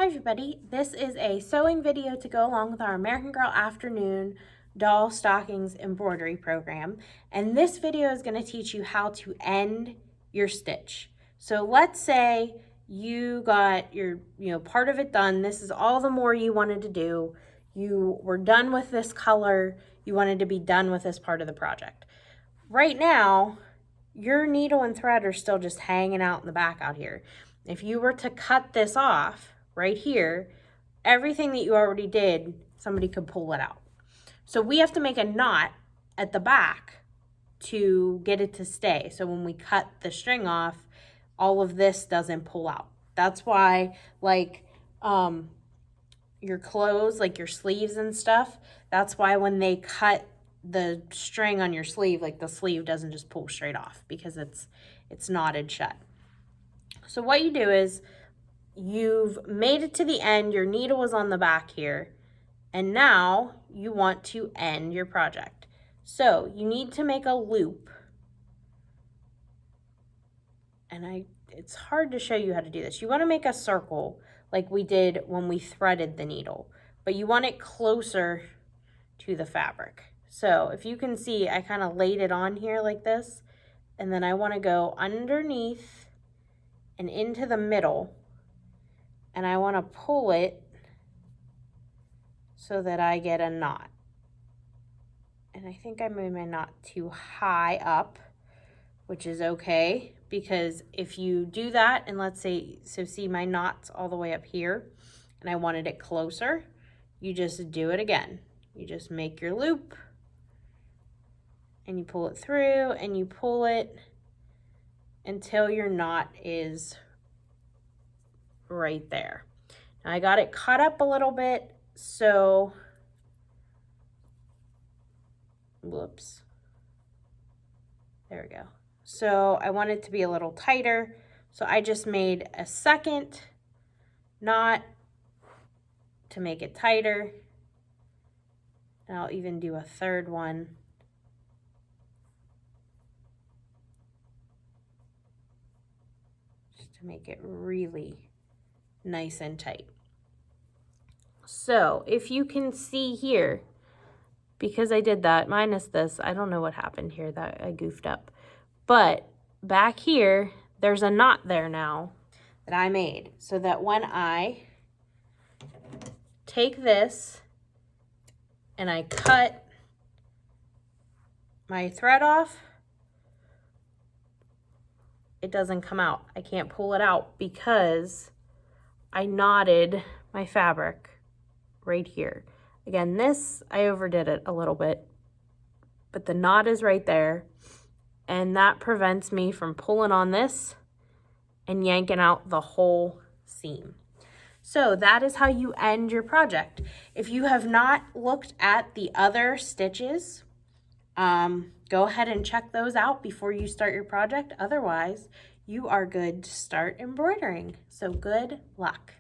everybody, this is a sewing video to go along with our American Girl Afternoon Doll Stockings Embroidery program, and this video is going to teach you how to end your stitch. So let's say you got your part of it done. This is all the more you wanted to do. You were done with this color. You wanted to be done with this part of the project. Right now, your needle and thread are still just hanging out in the back out here. If you were to cut this off right here, everything that you already did, somebody could pull it out. So we have to make a knot at the back to get it to stay. So when we cut the string off, all of this doesn't pull out. That's why, like, your clothes, like your sleeves and stuff, that's why when they cut the string on your sleeve, like the sleeve doesn't just pull straight off because it's knotted shut. So what you do is you've made it to the end, your needle is on the back here, and now you want to end your project. So you need to make a loop. And it's hard to show you how to do this. You want to make a circle like we did when we threaded the needle, but you want it closer to the fabric. So if you can see, I kind of laid it on here like this, and then I want to go underneath and into the middle, and I want to pull it so that I get a knot. And I think I made my knot too high up, which is okay, because if you do that, and let's say, so see my knot's all the way up here, and I wanted it closer, you just do it again. You just make your loop, and you pull it through, and you pull it until your knot is right there. Now I got it cut up a little bit, so, whoops, there we go. So I want it to be a little tighter, so I just made a second knot to make it tighter, and I'll even do a third one. To make it really nice and tight. So if you can see here, because I did that minus this, I don't know what happened here, that I goofed up, but back here there's a knot there now that I made, so that when I take this and I cut my thread off, it doesn't come out. I can't pull it out because I knotted my fabric right here. Again, this, I overdid it a little bit, but the knot is right there, and that prevents me from pulling on this and yanking out the whole seam. So that is how you end your project. If you have not looked at the other stitches, go ahead and check those out before you start your project. Otherwise, you are good to start embroidering. So good luck.